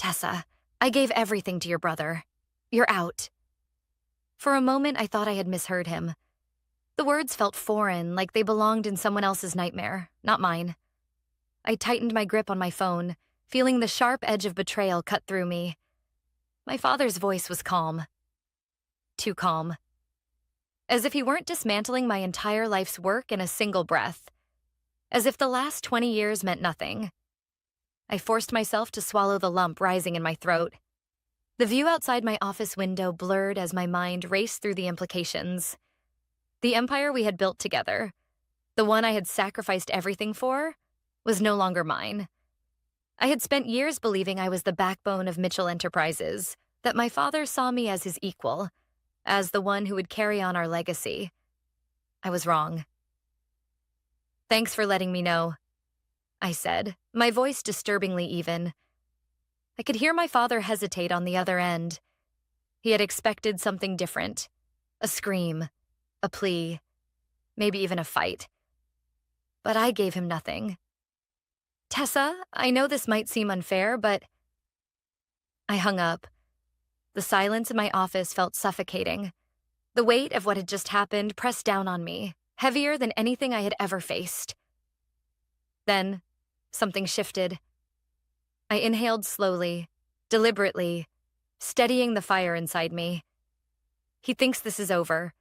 Tessa, I gave everything to your brother. You're out. For a moment, I thought I had misheard him. The words felt foreign, like they belonged in someone else's nightmare, not mine. I tightened my grip on my phone, feeling the sharp edge of betrayal cut through me. My father's voice was calm. Too calm. As if he weren't dismantling my entire life's work in a single breath. As if the last 20 years meant nothing. I forced myself to swallow the lump rising in my throat. The view outside my office window blurred as my mind raced through the implications. The empire we had built together, the one I had sacrificed everything for, was no longer mine. I had spent years believing I was the backbone of Mitchell Enterprises, that my father saw me as his equal, as the one who would carry on our legacy. I was wrong. Thanks for letting me know, I said, my voice disturbingly even. I could hear my father hesitate on the other end. He had expected something different. A scream, a plea, maybe even a fight. But I gave him nothing. Tessa, I know this might seem unfair, but... I hung up. The silence in my office felt suffocating. The weight of what had just happened pressed down on me, heavier than anything I had ever faced. Then, something shifted. I inhaled slowly, deliberately, steadying the fire inside me. He thinks this is over.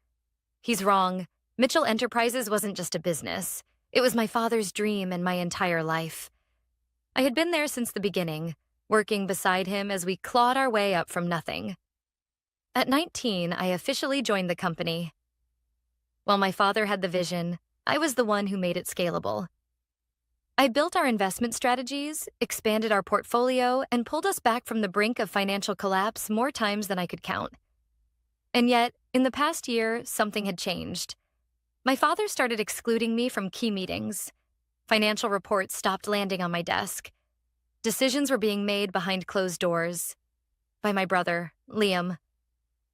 He's wrong. Mitchell Enterprises wasn't just a business. It was my father's dream and my entire life. I had been there since the beginning, working beside him as we clawed our way up from nothing. At 19, I officially joined the company. While my father had the vision, I was the one who made it scalable. I built our investment strategies, expanded our portfolio, and pulled us back from the brink of financial collapse more times than I could count. And yet, in the past year, something had changed. My father started excluding me from key meetings. Financial reports stopped landing on my desk. Decisions were being made behind closed doors. By my brother, Liam.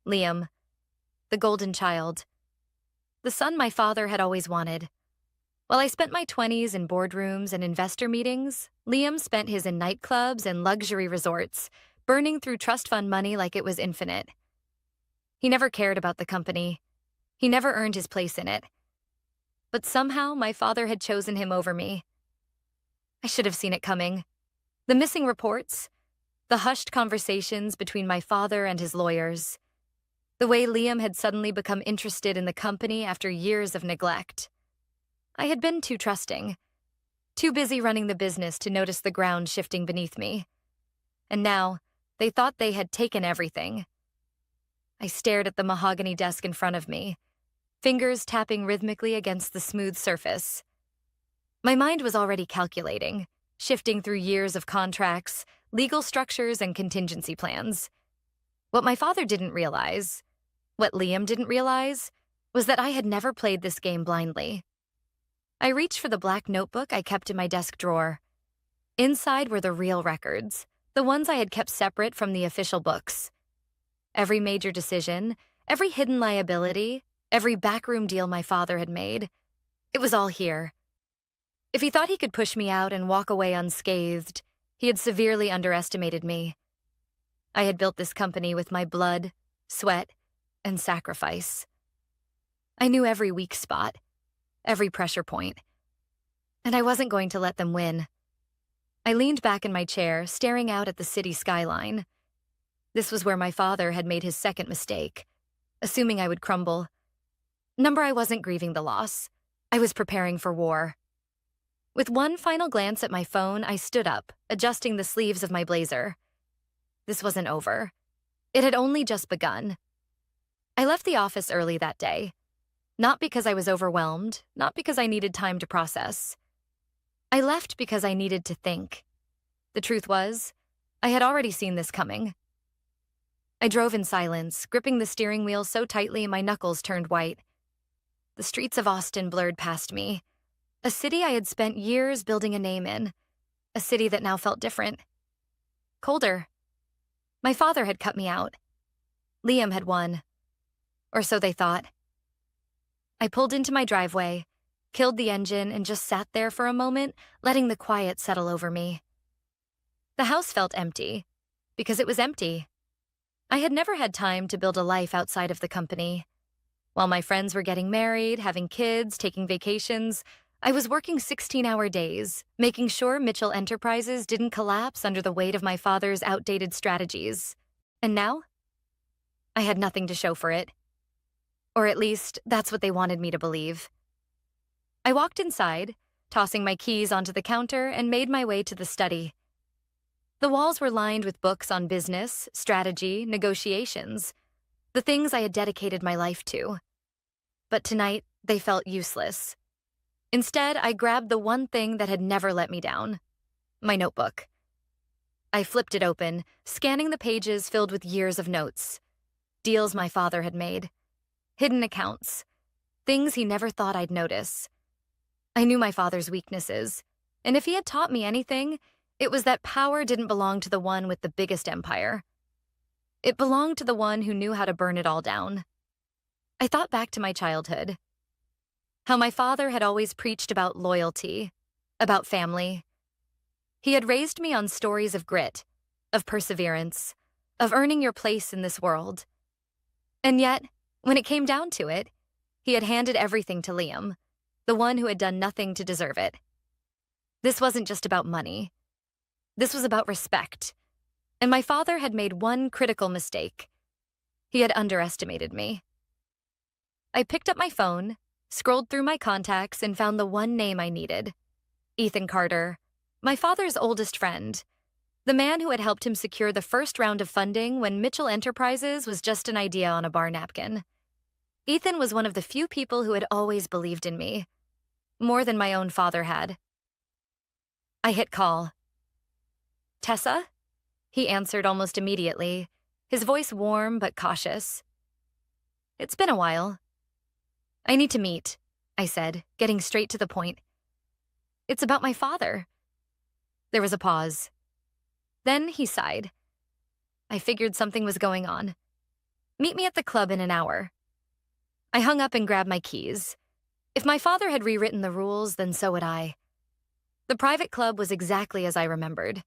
Liam, the golden child. The son my father had always wanted. While I spent my 20s in boardrooms and investor meetings, Liam spent his in nightclubs and luxury resorts, burning through trust fund money like it was infinite. He never cared about the company. He never earned his place in it. But somehow my father had chosen him over me. I should have seen it coming. The missing reports, the hushed conversations between my father and his lawyers, the way Liam had suddenly become interested in the company after years of neglect. I had been too trusting, too busy running the business to notice the ground shifting beneath me. And now, they thought they had taken everything. I stared at the mahogany desk in front of me, fingers tapping rhythmically against the smooth surface. My mind was already calculating, shifting through years of contracts, legal structures, and contingency plans. What my father didn't realize, what Liam didn't realize, was that I had never played this game blindly. I reached for the black notebook I kept in my desk drawer. Inside were the real records, the ones I had kept separate from the official books. Every major decision, every hidden liability, every backroom deal my father had made, it was all here. If he thought he could push me out and walk away unscathed, he had severely underestimated me. I had built this company with my blood, sweat, and sacrifice. I knew every weak spot, every pressure point, and I wasn't going to let them win. I leaned back in my chair, staring out at the city skyline. This was where my father had made his second mistake, assuming I would crumble. I wasn't grieving the loss. I was preparing for war. With one final glance at my phone, I stood up, adjusting the sleeves of my blazer. This wasn't over. It had only just begun. I left the office early that day. Not because I was overwhelmed, not because I needed time to process. I left because I needed to think. The truth was, I had already seen this coming. I drove in silence, gripping the steering wheel so tightly my knuckles turned white. The streets of Austin blurred past me. A city I had spent years building a name in. A city that now felt different. Colder. My father had cut me out. Liam had won. Or so they thought. I pulled into my driveway, killed the engine, and just sat there for a moment, letting the quiet settle over me. The house felt empty. because it was empty. I had never had time to build a life outside of the company. While my friends were getting married, having kids, taking vacations, I was working 16-hour days, making sure Mitchell Enterprises didn't collapse under the weight of my father's outdated strategies. And now? I had nothing to show for it. Or at least, that's what they wanted me to believe. I walked inside, tossing my keys onto the counter, and made my way to the study. The walls were lined with books on business, strategy, negotiations, the things I had dedicated my life to. But tonight, they felt useless. Instead, I grabbed the one thing that had never let me down: my notebook. I flipped it open, scanning the pages filled with years of notes. Deals my father had made. Hidden accounts. Things he never thought I'd notice. I knew my father's weaknesses, and if he had taught me anything, it was that power didn't belong to the one with the biggest empire. It belonged to the one who knew how to burn it all down. I thought back to my childhood. How my father had always preached about loyalty, about family. He had raised me on stories of grit, of perseverance, of earning your place in this world. And yet, when it came down to it, he had handed everything to Liam, the one who had done nothing to deserve it. This wasn't just about money. This was about respect. And my father had made one critical mistake. He had underestimated me. I picked up my phone, scrolled through my contacts, and found the one name I needed: Ethan Carter, my father's oldest friend, the man who had helped him secure the first round of funding when Mitchell Enterprises was just an idea on a bar napkin. Ethan was one of the few people who had always believed in me, more than my own father had. I hit call. "Tessa?" He answered almost immediately, his voice warm but cautious. "It's been a while." "I need to meet," I said, getting straight to the point. "It's about my father." There was a pause. Then he sighed. I figured something was going on. "Meet me at the club in an hour." I hung up and grabbed my keys. If my father had rewritten the rules, then so would I. The private club was exactly as I remembered,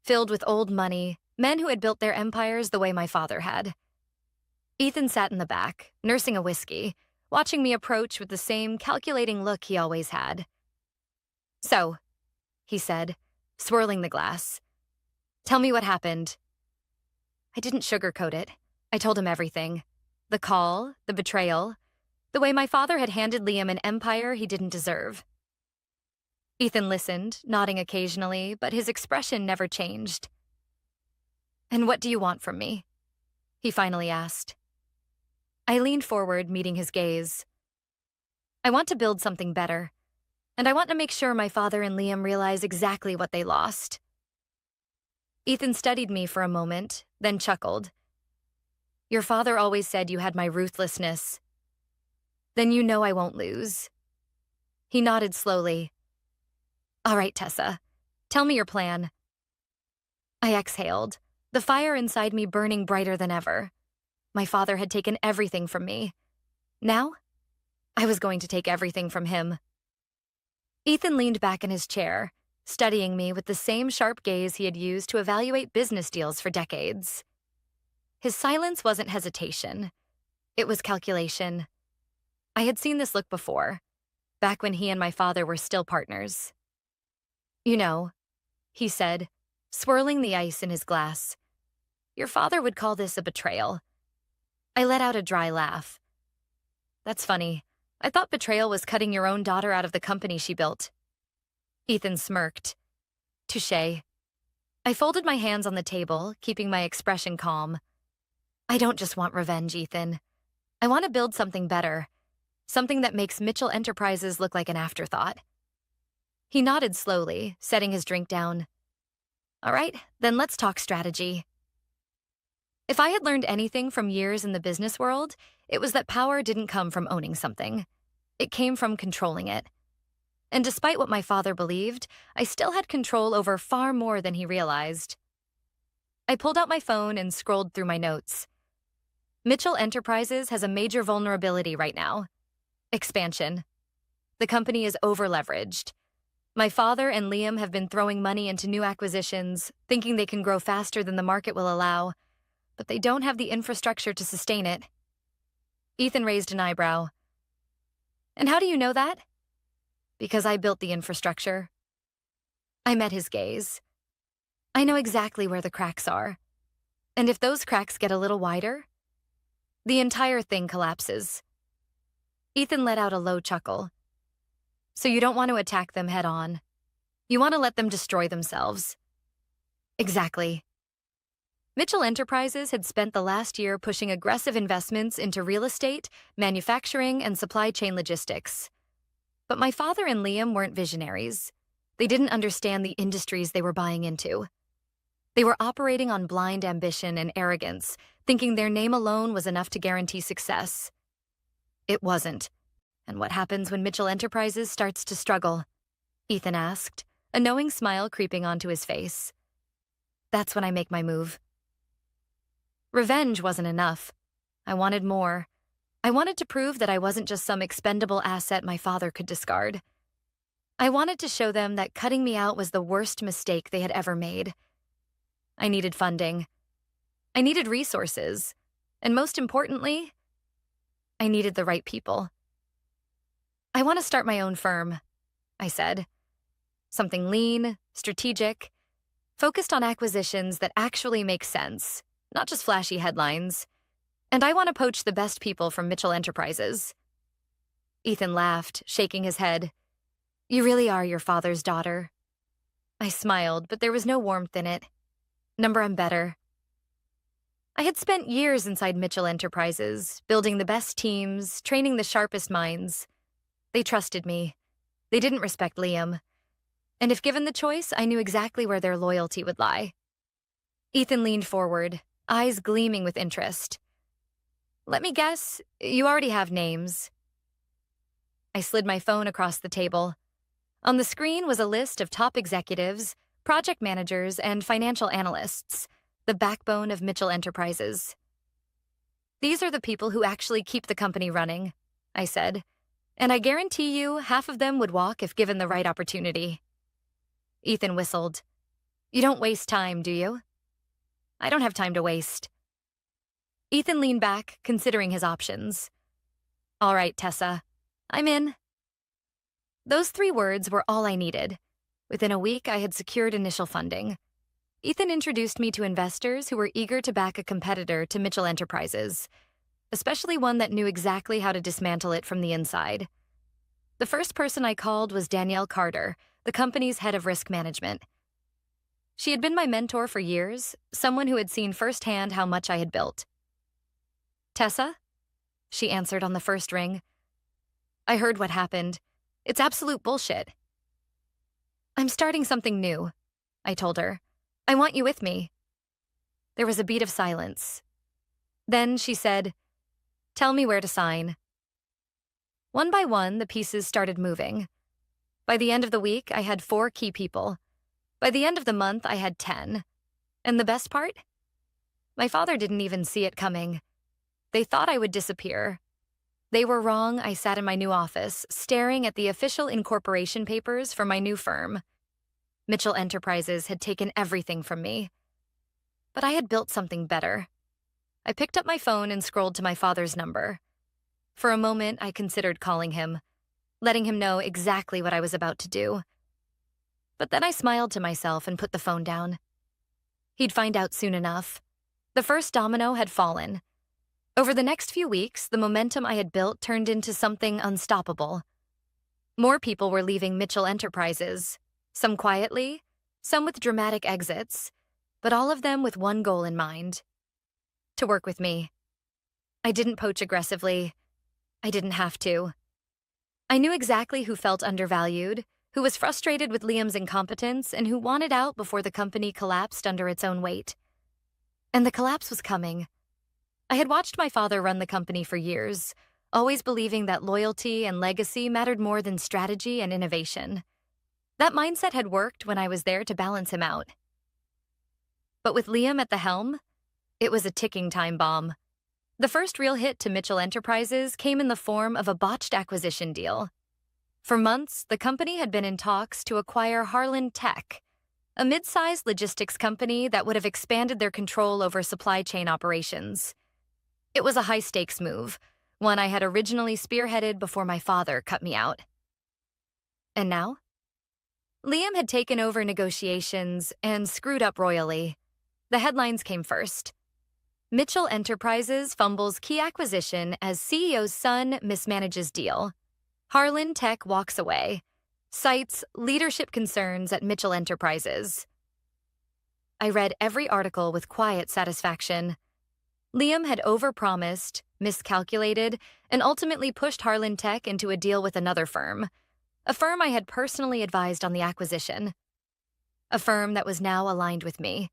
filled with old money, men who had built their empires the way my father had. Ethan sat in the back, nursing a whiskey, watching me approach with the same calculating look he always had. "So," he said, swirling the glass, "tell me what happened." I didn't sugarcoat it. I told him everything. The call, the betrayal, the way my father had handed Liam an empire he didn't deserve. Ethan listened, nodding occasionally, but his expression never changed. "And what do you want from me?" he finally asked. I leaned forward, meeting his gaze. "I want to build something better, and I want to make sure my father and Liam realize exactly what they lost." Ethan studied me for a moment, then chuckled. "Your father always said you had my ruthlessness. Then you know I won't lose." He nodded slowly. "All right, Tessa, tell me your plan." I exhaled, the fire inside me burning brighter than ever. My father had taken everything from me. Now, I was going to take everything from him. Ethan leaned back in his chair, studying me with the same sharp gaze he had used to evaluate business deals for decades. His silence wasn't hesitation. It was calculation. I had seen this look before, back when he and my father were still partners. "You know," he said, swirling the ice in his glass, "your father would call this a betrayal." I let out a dry laugh. "That's funny. I thought betrayal was cutting your own daughter out of the company she built." Ethan smirked. "Touché." I folded my hands on the table, keeping my expression calm. "I don't just want revenge, Ethan. I want to build something better, something that makes Mitchell Enterprises look like an afterthought." He nodded slowly, setting his drink down. "All right, then let's talk strategy." If I had learned anything from years in the business world, it was that power didn't come from owning something. It came from controlling it. And despite what my father believed, I still had control over far more than he realized. I pulled out my phone and scrolled through my notes. Mitchell Enterprises has a major vulnerability right now: expansion. The company is over-leveraged. My father and Liam have been throwing money into new acquisitions, thinking they can grow faster than the market will allow, but they don't have the infrastructure to sustain it. Ethan raised an eyebrow. And how do you know that? Because I built the infrastructure. I met his gaze. I know exactly where the cracks are. And if those cracks get a little wider, the entire thing collapses. Ethan let out a low chuckle. So you don't want to attack them head on. You want to let them destroy themselves. Exactly. Mitchell Enterprises had spent the last year pushing aggressive investments into real estate, manufacturing, and supply chain logistics. But my father and Liam weren't visionaries. They didn't understand the industries they were buying into. They were operating on blind ambition and arrogance, thinking their name alone was enough to guarantee success. It wasn't. And what happens when Mitchell Enterprises starts to struggle? Ethan asked, a knowing smile creeping onto his face. That's when I make my move. Revenge wasn't enough. I wanted more. I wanted to prove that I wasn't just some expendable asset my father could discard. I wanted to show them that cutting me out was the worst mistake they had ever made. I needed funding. I needed resources. And most importantly, I needed the right people. I want to start my own firm, I said. Something lean, strategic, focused on acquisitions that actually make sense, not just flashy headlines. And I want to poach the best people from Mitchell Enterprises. Ethan laughed, shaking his head. You really are your father's daughter. I smiled, but there was no warmth in it. I'm better. I had spent years inside Mitchell Enterprises, building the best teams, training the sharpest minds. They trusted me. They didn't respect Liam. And if given the choice, I knew exactly where their loyalty would lie. Ethan leaned forward, eyes gleaming with interest. Let me guess, you already have names. I slid my phone across the table. On the screen was a list of top executives, project managers, and financial analysts, the backbone of Mitchell Enterprises. These are the people who actually keep the company running, I said. And I guarantee you half of them would walk if given the right opportunity. Ethan whistled. You don't waste time, do you? I don't have time to waste. Ethan leaned back, considering his options. All right, Tessa. I'm in. Those 3 words were all I needed. Within a week, I had secured initial funding. Ethan introduced me to investors who were eager to back a competitor to Mitchell Enterprises, especially one that knew exactly how to dismantle it from the inside. The first person I called was Danielle Carter, the company's head of risk management. She had been my mentor for years, someone who had seen firsthand how much I had built. Tessa? She answered on the first ring. I heard what happened. It's absolute bullshit. I'm starting something new, I told her. I want you with me. There was a beat of silence. Then she said, Tell me where to sign. One by one, the pieces started moving. By the end of the week, I had 4 key people. By the end of the month, I had 10. And the best part? My father didn't even see it coming. They thought I would disappear. They were wrong. I sat in my new office, staring at the official incorporation papers for my new firm. Mitchell Enterprises had taken everything from me. But I had built something better. I picked up my phone and scrolled to my father's number. For a moment, I considered calling him, letting him know exactly what I was about to do. But then I smiled to myself and put the phone down. He'd find out soon enough. The first domino had fallen. Over the next few weeks, the momentum I had built turned into something unstoppable. More people were leaving Mitchell Enterprises, some quietly, some with dramatic exits, but all of them with one goal in mind: to work with me. I didn't poach aggressively. I didn't have to. I knew exactly who felt undervalued, who was frustrated with Liam's incompetence, and who wanted out before the company collapsed under its own weight. And the collapse was coming. I had watched my father run the company for years, always believing that loyalty and legacy mattered more than strategy and innovation. That mindset had worked when I was there to balance him out. But with Liam at the helm, it was a ticking time bomb. The first real hit to Mitchell Enterprises came in the form of a botched acquisition deal. For months, the company had been in talks to acquire Harlan Tech, a mid-sized logistics company that would have expanded their control over supply chain operations. It was a high-stakes move, one I had originally spearheaded before my father cut me out. And now? Liam had taken over negotiations and screwed up royally. The headlines came first. Mitchell Enterprises fumbles key acquisition as CEO's son mismanages deal. Harlan Tech walks away. Cites leadership concerns at Mitchell Enterprises. I read every article with quiet satisfaction. Liam had overpromised, miscalculated, and ultimately pushed Harlan Tech into a deal with another firm, a firm I had personally advised on the acquisition, a firm that was now aligned with me.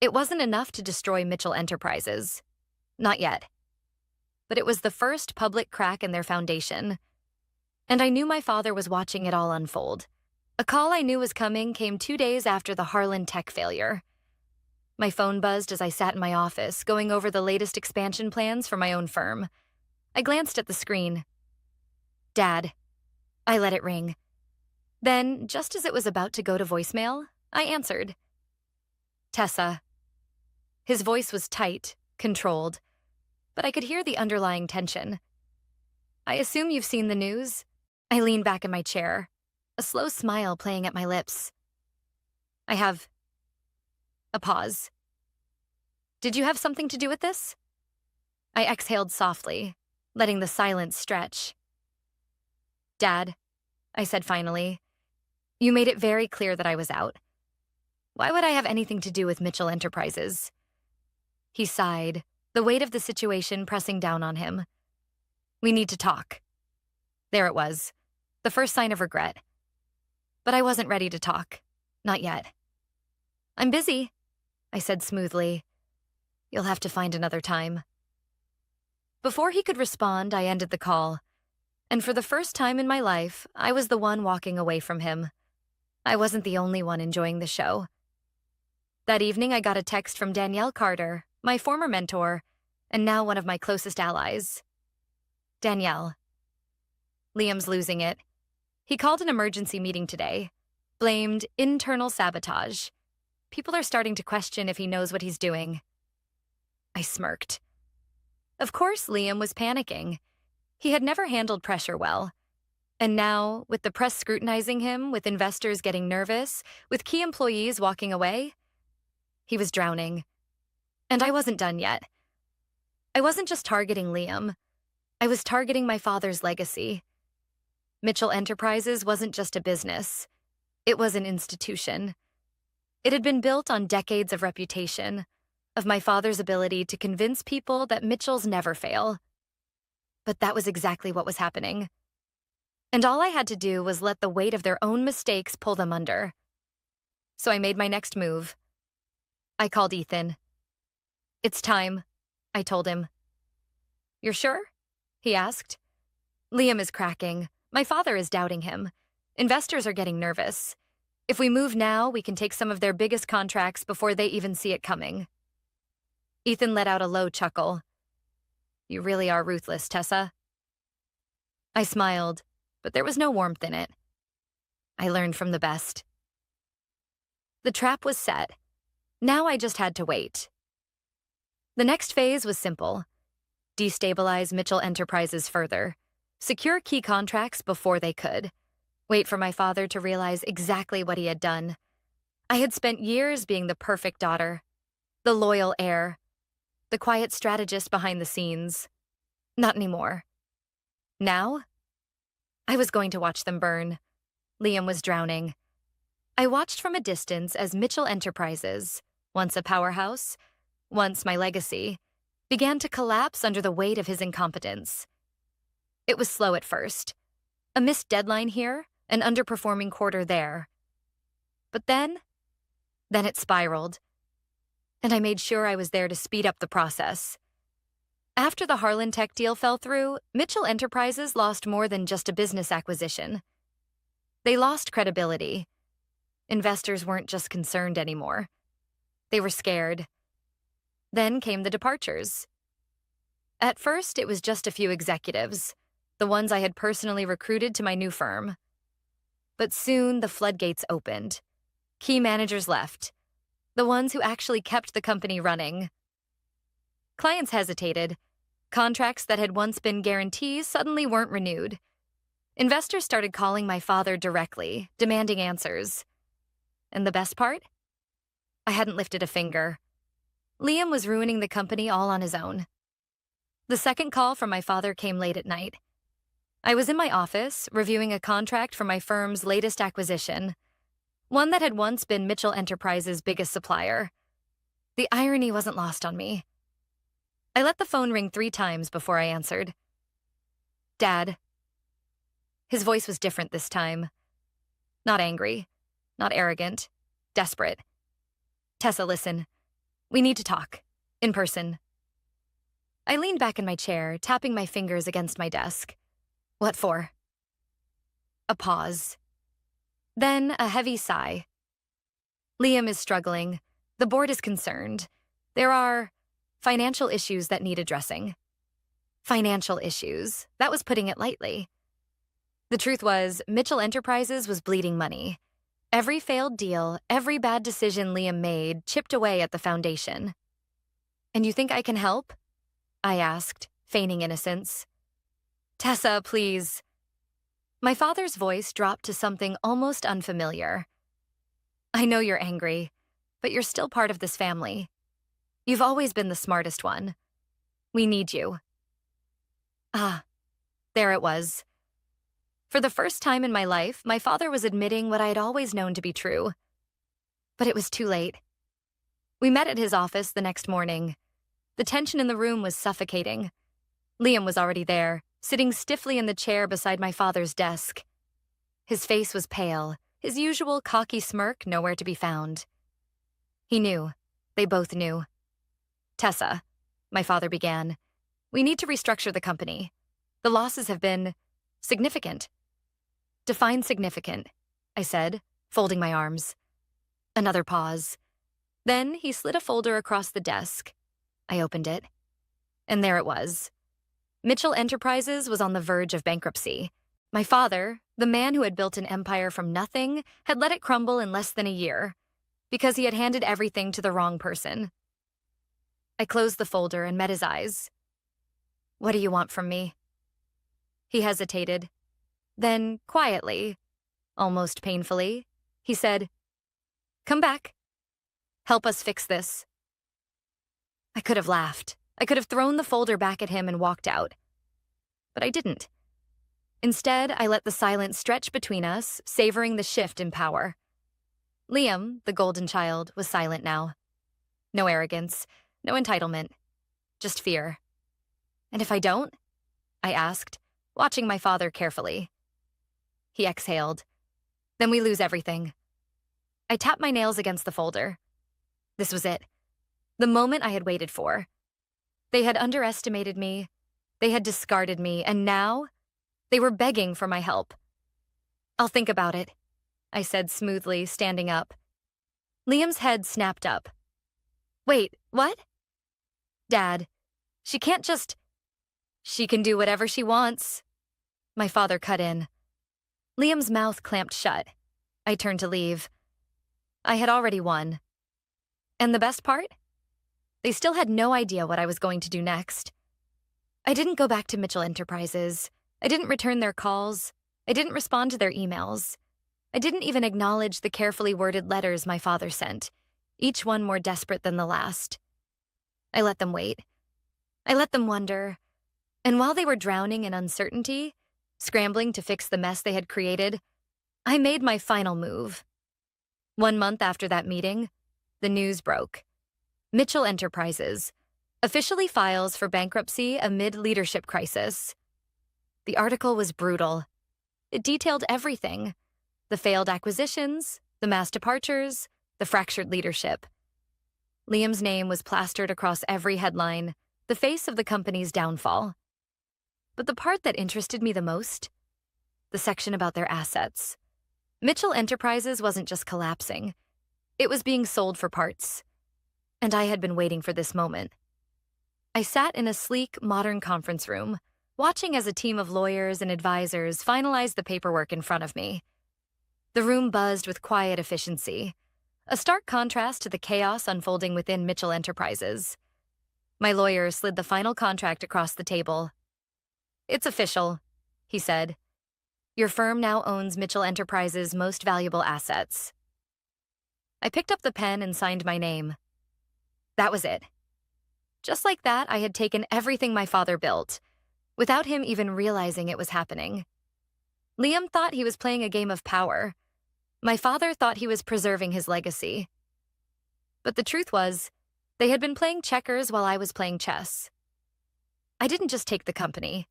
It wasn't enough to destroy Mitchell Enterprises. Not yet. But it was the first public crack in their foundation. And I knew my father was watching it all unfold. A call I knew was coming came 2 days after the Harlan Tech failure. My phone buzzed as I sat in my office, going over the latest expansion plans for my own firm. I glanced at the screen. Dad. I let it ring. Then, just as it was about to go to voicemail, I answered. Tessa. His voice was tight, controlled, but I could hear the underlying tension. I assume you've seen the news? I leaned back in my chair, a slow smile playing at my lips. I have. A pause. Did you have something to do with this? I exhaled softly, letting the silence stretch. Dad, I said finally, you made it very clear that I was out. Why would I have anything to do with Mitchell Enterprises? He sighed, the weight of the situation pressing down on him. We need to talk. There it was, the first sign of regret. But I wasn't ready to talk. Not yet. I'm busy, I said smoothly. You'll have to find another time. Before he could respond, I ended the call. And for the first time in my life, I was the one walking away from him. I wasn't the only one enjoying the show. That evening, I got a text from Danielle Carter, my former mentor, and now one of my closest allies. Danielle. Liam's losing it. He called an emergency meeting today. Blamed internal sabotage. People are starting to question if he knows what he's doing. I smirked. Of course Liam was panicking. He had never handled pressure well. And now, with the press scrutinizing him, with investors getting nervous, with key employees walking away, he was drowning. And I wasn't done yet. I wasn't just targeting Liam. I was targeting my father's legacy. Mitchell Enterprises wasn't just a business. It was an institution. It had been built on decades of reputation, of my father's ability to convince people that Mitchells never fail. But that was exactly what was happening. And all I had to do was let the weight of their own mistakes pull them under. So I made my next move. I called Ethan. It's time, I told him. You're sure? He asked. Liam is cracking. My father is doubting him. Investors are getting nervous. If we move now, we can take some of their biggest contracts before they even see it coming. Ethan let out a low chuckle. You really are ruthless, Tessa. I smiled, but there was no warmth in it. I learned from the best. The trap was set. Now I just had to wait. The next phase was simple. Destabilize Mitchell Enterprises further. Secure key contracts before they could. Wait for my father to realize exactly what he had done. I had spent years being the perfect daughter, the loyal heir, the quiet strategist behind the scenes. Not anymore. Now, I was going to watch them burn. Liam was drowning. I watched from a distance as Mitchell Enterprises, once a powerhouse, once my legacy, began to collapse under the weight of his incompetence. It was slow at first. A missed deadline here, an underperforming quarter there. But then it spiraled. And I made sure I was there to speed up the process. After the Harlan Tech deal fell through, Mitchell Enterprises lost more than just a business acquisition. They lost credibility. Investors weren't just concerned anymore. They were scared. Then came the departures. At first, it was just a few executives. the ones I had personally recruited to my new firm. But soon the floodgates opened. Key managers left, the ones who actually kept the company running. Clients hesitated. Contracts that had once been guarantees suddenly weren't renewed. Investors started calling my father directly, demanding answers. And the best part? I hadn't lifted a finger. Liam was ruining the company all on his own. The second call from my father came late at night. I was in my office, reviewing a contract for my firm's latest acquisition, one that had once been Mitchell Enterprises' biggest supplier. The irony wasn't lost on me. I let the phone ring 3 times before I answered. "Dad." His voice was different this time. Not angry, not arrogant, desperate. "Tessa, listen. We need to talk. In person." I leaned back in my chair, tapping my fingers against my desk. "What for?" A pause. Then a heavy sigh. "Liam is struggling. The board is concerned. There are financial issues that need addressing." Financial issues. That was putting it lightly. The truth was, Mitchell Enterprises was bleeding money. Every failed deal, every bad decision Liam made chipped away at the foundation. "And you think I can help?" I asked, feigning innocence. "Tessa, please." My father's voice dropped to something almost unfamiliar. "I know you're angry, but you're still part of this family. You've always been the smartest one. We need you." Ah, there it was. For the first time in my life, my father was admitting what I had always known to be true. But it was too late. We met at his office the next morning. The tension in the room was suffocating. Liam was already there, sitting stiffly in the chair beside my father's desk. His face was pale, his usual cocky smirk nowhere to be found. He knew. They both knew. "Tessa," my father began, "we need to restructure the company. The losses have been significant." "Define significant," I said, folding my arms. Another pause. Then he slid a folder across the desk. I opened it. And there it was. Mitchell Enterprises was on the verge of bankruptcy. My father, the man who had built an empire from nothing, had let it crumble in less than a year, because he had handed everything to the wrong person. I closed the folder and met his eyes. "What do you want from me?" He hesitated. Then, quietly, almost painfully, he said, "Come back. Help us fix this." I could have laughed. I could have thrown the folder back at him and walked out. But I didn't. Instead, I let the silence stretch between us, savoring the shift in power. Liam, the golden child, was silent now. No arrogance, no entitlement, just fear. "And if I don't?" I asked, watching my father carefully. He exhaled. "Then we lose everything." I tapped my nails against the folder. This was it. The moment I had waited for. They had underestimated me. They had discarded me, and now they were begging for my help. "I'll think about it," I said smoothly, standing up. Liam's head snapped up. "Wait, what?" "Dad, she can't just—" "She can do whatever she wants." My father cut in. Liam's mouth clamped shut. I turned to leave. I had already won. And the best part? They still had no idea what I was going to do next. I didn't go back to Mitchell Enterprises. I didn't return their calls. I didn't respond to their emails. I didn't even acknowledge the carefully worded letters my father sent, each one more desperate than the last. I let them wait. I let them wonder. And while they were drowning in uncertainty, scrambling to fix the mess they had created, I made my final move. 1 month after that meeting, the news broke. Mitchell Enterprises officially files for bankruptcy amid leadership crisis. The article was brutal. It detailed everything: the failed acquisitions, the mass departures, the fractured leadership. Liam's name was plastered across every headline, the face of the company's downfall. But the part that interested me the most? The section about their assets. Mitchell Enterprises wasn't just collapsing. It was being sold for parts. And I had been waiting for this moment. I sat in a sleek, modern conference room, watching as a team of lawyers and advisors finalized the paperwork in front of me. The room buzzed with quiet efficiency, a stark contrast to the chaos unfolding within Mitchell Enterprises. My lawyer slid the final contract across the table. "It's official," he said. "Your firm now owns Mitchell Enterprises' most valuable assets." I picked up the pen and signed my name. That was it. Just like that, I had taken everything my father built, without him even realizing it was happening. Liam thought he was playing a game of power. My father thought he was preserving his legacy. But the truth was, they had been playing checkers while I was playing chess. I didn't just take the company.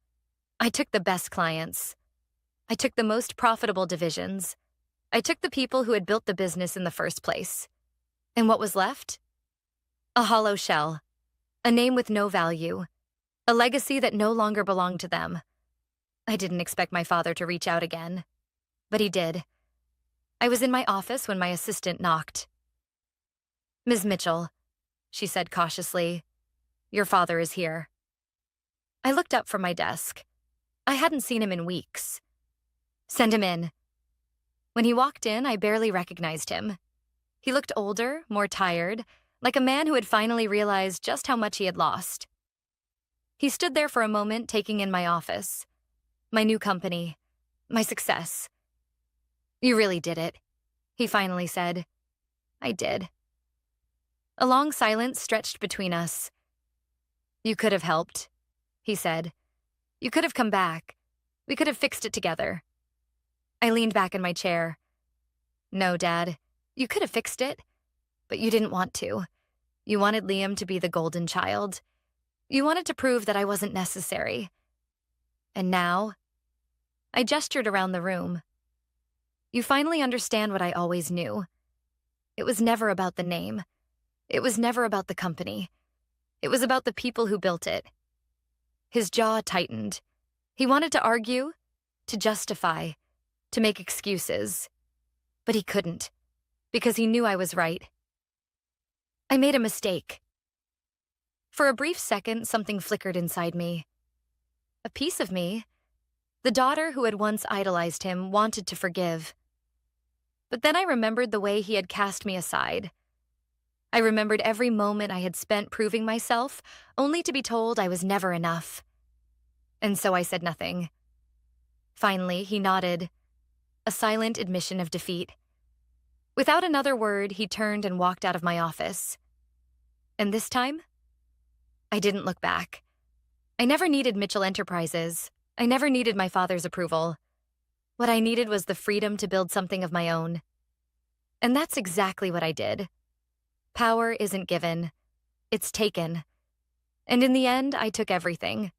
I took the best clients. I took the most profitable divisions. I took the people who had built the business in the first place. And what was left? A hollow shell. A name with no value. A legacy that no longer belonged to them. I didn't expect my father to reach out again. But he did. I was in my office when my assistant knocked. "Ms. Mitchell," she said cautiously, "your father is here." I looked up from my desk. I hadn't seen him in weeks. "Send him in." When he walked in, I barely recognized him. He looked older, more tired, like a man who had finally realized just how much he had lost. He stood there for a moment, taking in my office, my new company, my success. "You really did it," he finally said. I did. A long silence stretched between us. "You could have helped," he said. "You could have come back. We could have fixed it together." I leaned back in my chair. "No, Dad, you could have fixed it, but you didn't want to. You wanted Liam to be the golden child. You wanted to prove that I wasn't necessary. And now," I gestured around the room, "you finally understand what I always knew. It was never about the name. It was never about the company. It was about the people who built it." His jaw tightened. He wanted to argue, to justify, to make excuses. But he couldn't, because he knew I was right. I made a mistake. For a brief second, something flickered inside me. A piece of me, the daughter who had once idolized him, wanted to forgive. But then I remembered the way he had cast me aside. I remembered every moment I had spent proving myself, only to be told I was never enough. And so I said nothing. Finally, he nodded, a silent admission of defeat. Without another word, he turned and walked out of my office. And this time, I didn't look back. I never needed Mitchell Enterprises. I never needed my father's approval. What I needed was the freedom to build something of my own. And that's exactly what I did. Power isn't given. It's taken. And in the end, I took everything.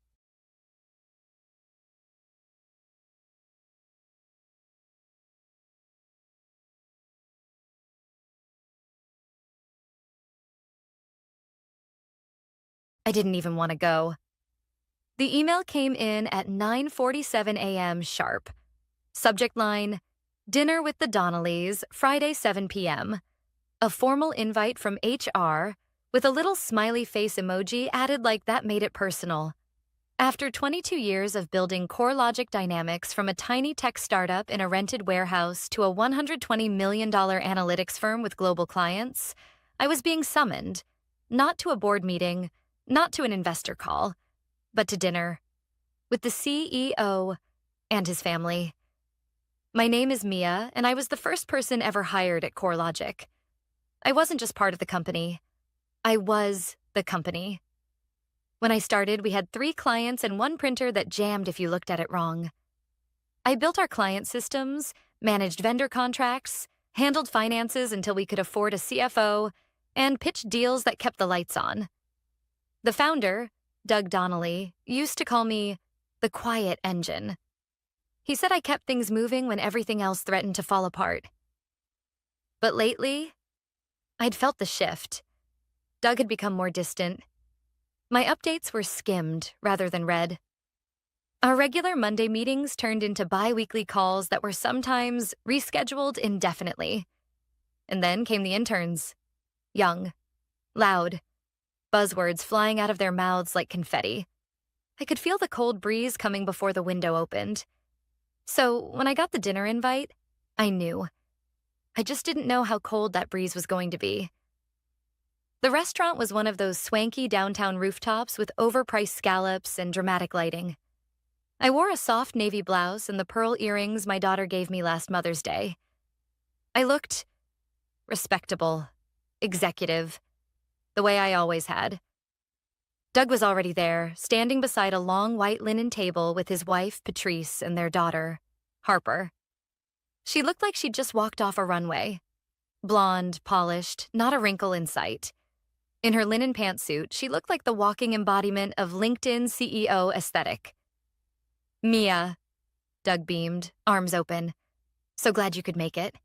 I didn't even want to go. The email came in at 9:47 a.m. sharp. Subject line, "Dinner with the Donnellys, Friday 7 p.m. A formal invite from HR with a little smiley face emoji added like that made it personal. After 22 years of building CoreLogic Dynamics from a tiny tech startup in a rented warehouse to a $120 million analytics firm with global clients, I was being summoned, not to a board meeting, not to an investor call, but to dinner with the CEO and his family. My name is Mia, and I was the first person ever hired at CoreLogic. I wasn't just part of the company. I was the company. When I started, we had 3 clients and 1 printer that jammed if you looked at it wrong. I built our client systems, managed vendor contracts, handled finances until we could afford a CFO, and pitched deals that kept the lights on. The founder, Doug Donnelly, used to call me the quiet engine. He said I kept things moving when everything else threatened to fall apart. But lately, I'd felt the shift. Doug had become more distant. My updates were skimmed rather than read. Our regular Monday meetings turned into bi-weekly calls that were sometimes rescheduled indefinitely. And then came the interns. Young, loud, buzzwords flying out of their mouths like confetti. I could feel the cold breeze coming before the window opened. So when I got the dinner invite, I knew. I just didn't know how cold that breeze was going to be. The restaurant was one of those swanky downtown rooftops with overpriced scallops and dramatic lighting. I wore a soft navy blouse and the pearl earrings my daughter gave me last Mother's Day. I looked respectable, executive, the way I always had. Doug was already there, standing beside a long white linen table with his wife, Patrice, and their daughter, Harper. She looked like she'd just walked off a runway. Blonde, polished, not a wrinkle in sight. In her linen pantsuit, she looked like the walking embodiment of LinkedIn CEO aesthetic. "Mia," Doug beamed, arms open. "So glad you could make it."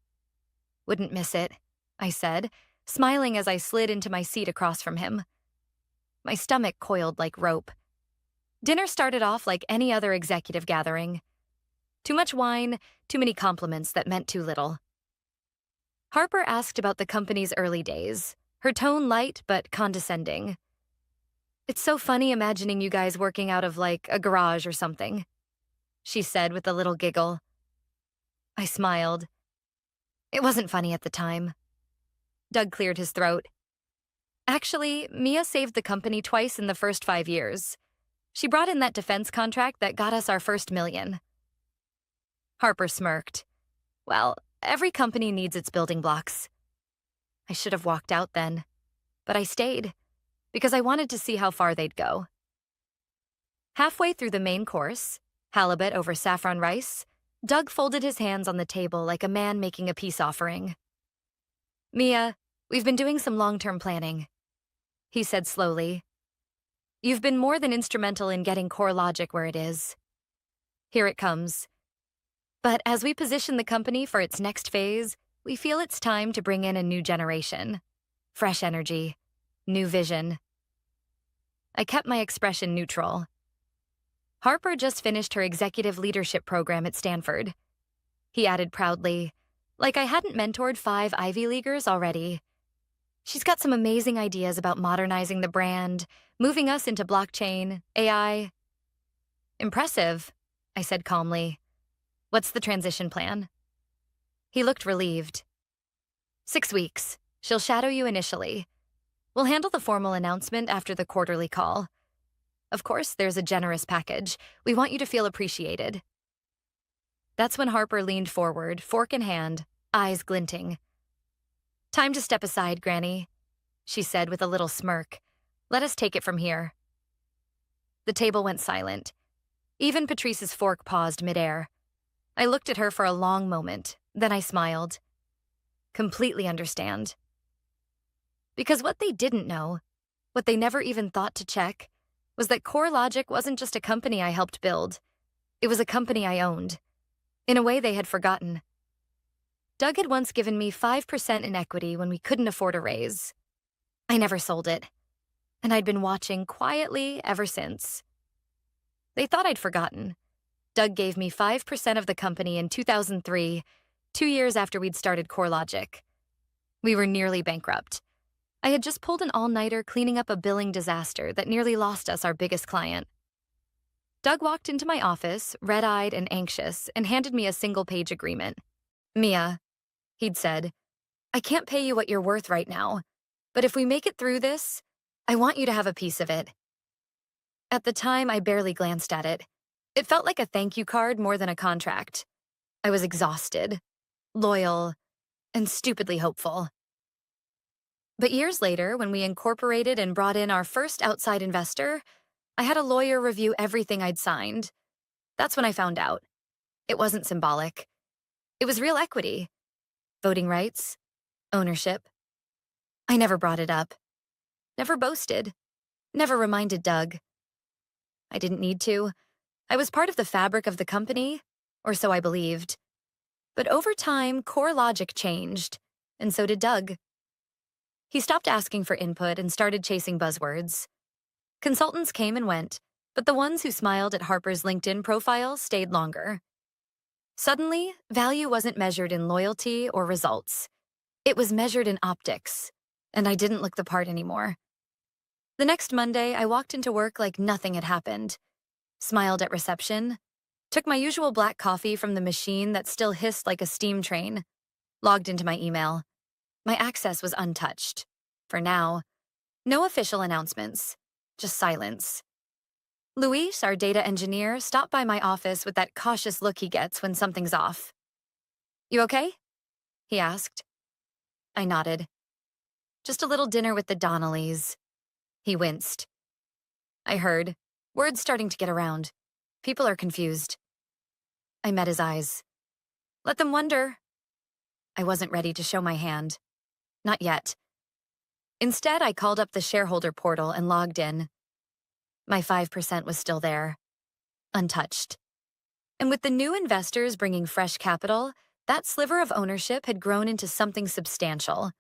"Wouldn't miss it," I said, smiling as I slid into my seat across from him. My stomach coiled like rope. Dinner started off like any other executive gathering. Too much wine, too many compliments that meant too little. Harper asked about the company's early days, her tone light but condescending. "It's so funny imagining you guys working out of, like, a garage or something," she said with a little giggle. I smiled. It wasn't funny at the time. Doug cleared his throat. "Actually, Mia saved the company twice in the first 5 years. She brought in that defense contract that got us our first $1 million. Harper smirked. "Well, every company needs its building blocks." I should have walked out then, but I stayed, because I wanted to see how far they'd go. Halfway through the main course, halibut over saffron rice, Doug folded his hands on the table like a man making a peace offering. "Mia, we've been doing some long-term planning," he said slowly. "You've been more than instrumental in getting CoreLogic where it is. Here it comes. But as we position the company for its next phase, we feel it's time to bring in a new generation. Fresh energy, new vision." I kept my expression neutral. Harper just finished her executive leadership program at Stanford. He added proudly, like I hadn't mentored 5 Ivy Leaguers already. "She's got some amazing ideas about modernizing the brand, moving us into blockchain, AI. "Impressive," I said calmly. "What's the transition plan?" He looked relieved. 6 weeks. She'll shadow you initially. We'll handle the formal announcement after the quarterly call. Of course, there's a generous package. We want you to feel appreciated." That's when Harper leaned forward, fork in hand, eyes glinting. "Time to step aside, Granny," she said with a little smirk. "Let us take it from here." The table went silent. Even Patrice's fork paused midair. I looked at her for a long moment, then I smiled. Completely understand. Because what they didn't know, what they never even thought to check, was that CoreLogic wasn't just a company I helped build. It was a company I owned. In a way they had forgotten. Doug had once given me 5% in equity when we couldn't afford a raise. I never sold it, and I'd been watching quietly ever since. They thought I'd forgotten. Doug gave me 5% of the company in 2003, 2 years after we'd started CoreLogic. We were nearly bankrupt. I had just pulled an all-nighter cleaning up a billing disaster that nearly lost us our biggest client. Doug walked into my office, red-eyed and anxious, and handed me a single-page agreement. "Mia," he'd said, "I can't pay you what you're worth right now, but if we make it through this, I want you to have a piece of it." At the time, I barely glanced at it. It felt like a thank you card more than a contract. I was exhausted, loyal, and stupidly hopeful. But years later, when we incorporated and brought in our first outside investor, I had a lawyer review everything I'd signed. That's when I found out. It wasn't symbolic. It was real equity. Voting rights. Ownership. I never brought it up. Never boasted. Never reminded Doug. I didn't need to. I was part of the fabric of the company, or so I believed. But over time, CoreLogic changed, and so did Doug. He stopped asking for input and started chasing buzzwords. Consultants came and went, but the ones who smiled at Harper's LinkedIn profile stayed longer. Suddenly, value wasn't measured in loyalty or results. It was measured in optics, and I didn't look the part anymore. The next Monday, I walked into work like nothing had happened. smiled at reception, took my usual black coffee from the machine that still hissed like a steam train, logged into my email. My access was untouched. For now, no official announcements, just silence. Luis, our data engineer, stopped by my office with that cautious look he gets when something's off. "You okay?" he asked. I nodded. "Just a little dinner with the Donnellys." He winced. I heard. Words starting to get around. People are confused. I met his eyes. "Let them wonder." I wasn't ready to show my hand. Not yet. Instead, I called up the shareholder portal and logged in. My 5% was still there, untouched. And with the new investors bringing fresh capital, that sliver of ownership had grown into something substantial.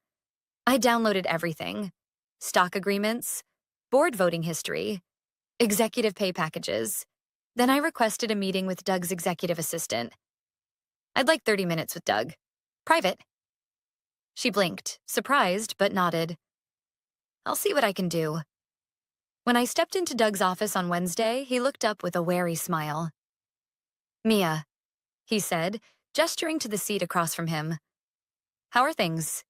I downloaded everything: stock agreements, board voting history, executive pay packages. Then I requested a meeting with Doug's executive assistant. "I'd like 30 minutes with Doug. Private." She blinked, surprised, but nodded. "I'll see what I can do." When I stepped into Doug's office on Wednesday, he looked up with a wary smile. "Mia," he said, gesturing to the seat across from him. "How are things?"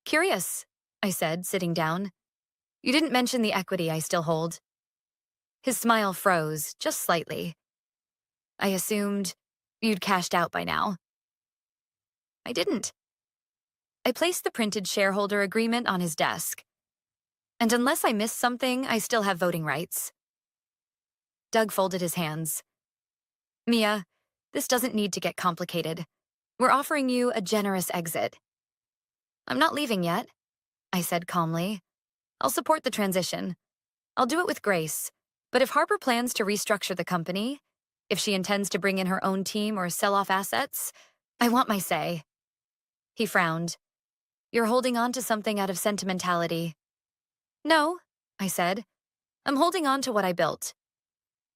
"Curious," I said, sitting down. "You didn't mention the equity I still hold." His smile froze, just slightly. "I assumed you'd cashed out by now." I didn't. I placed the printed shareholder agreement on his desk. "And unless I missed something, I still have voting rights." Doug folded his hands. "Mia, this doesn't need to get complicated. We're offering you a generous exit." "I'm not leaving yet," I said calmly. "I'll support the transition. I'll do it with grace. But if Harper plans to restructure the company, if she intends to bring in her own team or sell off assets, I want my say." He frowned. "You're holding on to something out of sentimentality." "No," I said. "I'm holding on to what I built."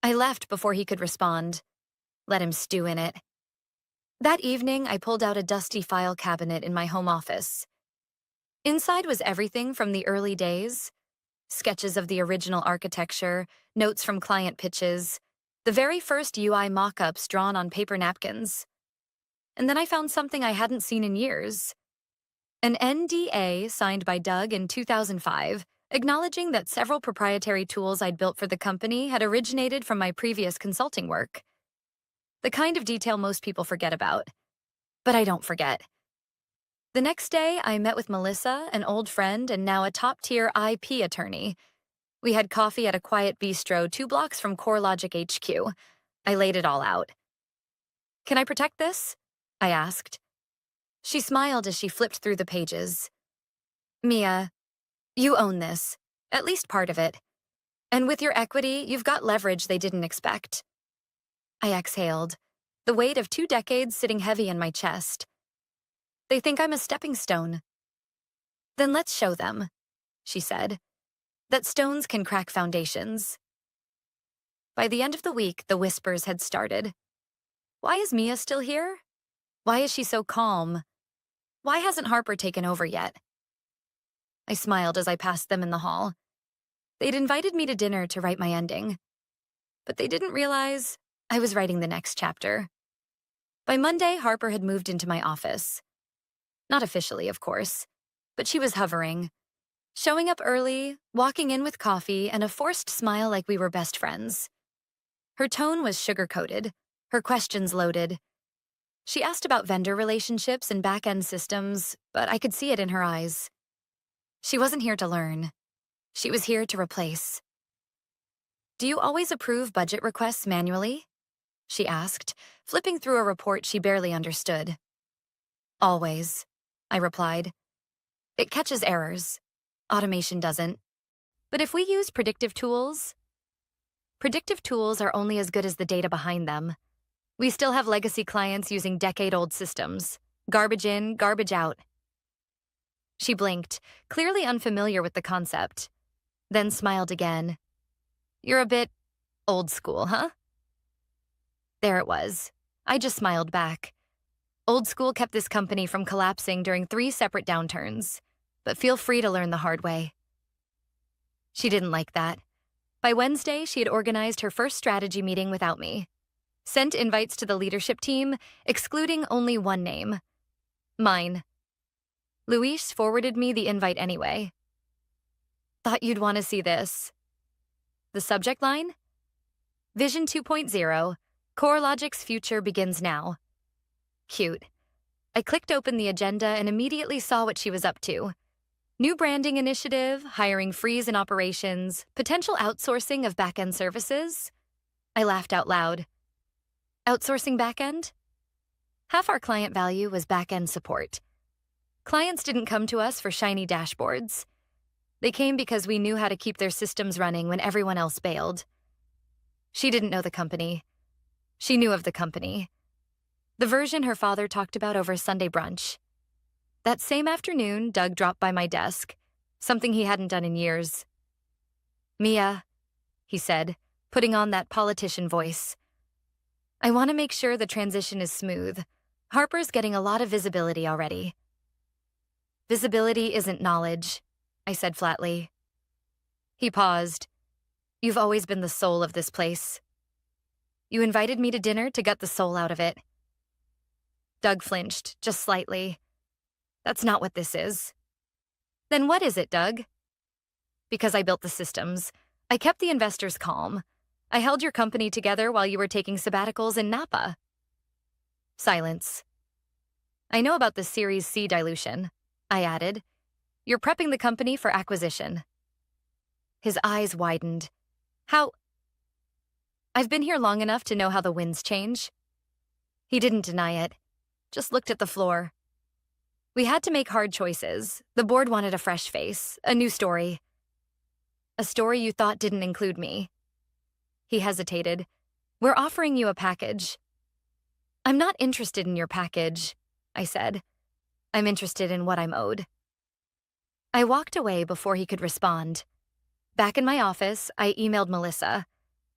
I left before he could respond. Let him stew in it. That evening, I pulled out a dusty file cabinet in my home office. Inside was everything from the early days: sketches of the original architecture, notes from client pitches, the very first UI mock-ups drawn on paper napkins. And then I found something I hadn't seen in years: an NDA signed by Doug in 2005, acknowledging that several proprietary tools I'd built for the company had originated from my previous consulting work. The kind of detail most people forget about. But I don't forget. The next day, I met with Melissa, an old friend and now a top-tier IP attorney. We had coffee at a quiet bistro 2 blocks from CoreLogic HQ. I laid it all out. "Can I protect this?" I asked. She smiled as she flipped through the pages. "Mia, you own this, at least part of it. And with your equity, you've got leverage they didn't expect." I exhaled, the weight of 2 decades sitting heavy in my chest. "They think I'm a stepping stone." "Then let's show them," she said, "that stones can crack foundations." By the end of the week, the whispers had started. Why is Mia still here? Why is she so calm? Why hasn't Harper taken over yet? I smiled as I passed them in the hall. They'd invited me to dinner to write my ending. But they didn't realize I was writing the next chapter. By Monday, Harper had moved into my office. Not officially, of course, but she was hovering, showing up early, walking in with coffee, and a forced smile like we were best friends. Her tone was sugar-coated, her questions loaded. She asked about vendor relationships and back-end systems, but I could see it in her eyes. She wasn't here to learn. She was here to replace. "Do you always approve budget requests manually?" she asked, flipping through a report she barely understood. "Always," I replied. "It catches errors. Automation doesn't. But if we use predictive tools are only as good as the data behind them. We still have legacy clients using decade-old systems. Garbage in, garbage out." She blinked, clearly unfamiliar with the concept, then smiled again. "You're a bit old school, huh?" There it was. I just smiled back. Old school kept this company from collapsing during 3 separate downturns, but feel free to learn the hard way. She didn't like that. By Wednesday, she had organized her first strategy meeting without me. Sent invites to the leadership team, excluding only one name. Mine. Luis forwarded me the invite anyway. Thought you'd want to see this. The subject line? Vision 2.0, CoreLogic's future begins now. Cute. I clicked open the agenda and immediately saw what she was up to. New branding initiative, hiring freeze in operations, potential outsourcing of back-end services. I laughed out loud. Outsourcing back-end? Half our client value was back-end support. Clients didn't come to us for shiny dashboards. They came because we knew how to keep their systems running when everyone else bailed. She didn't know the company. She knew of the company. The version her father talked about over Sunday brunch. That same afternoon, Doug dropped by my desk, something he hadn't done in years. Mia, he said, putting on that politician voice. I want to make sure the transition is smooth. Harper's getting a lot of visibility already. Visibility isn't knowledge, I said flatly. He paused. You've always been the soul of this place. You invited me to dinner to gut the soul out of it. Doug flinched, just slightly. That's not what this is. Then what is it, Doug? Because I built the systems. I kept the investors calm. I held your company together while you were taking sabbaticals in Napa. Silence. I know about the Series C dilution, I added. You're prepping the company for acquisition. His eyes widened. How? I've been here long enough to know how the winds change. He didn't deny it, just looked at the floor. We had to make hard choices. The board wanted a fresh face, a new story. A story you thought didn't include me. He hesitated. We're offering you a package. I'm not interested in your package, I said. I'm interested in what I'm owed. I walked away before he could respond. Back in my office, I emailed Melissa.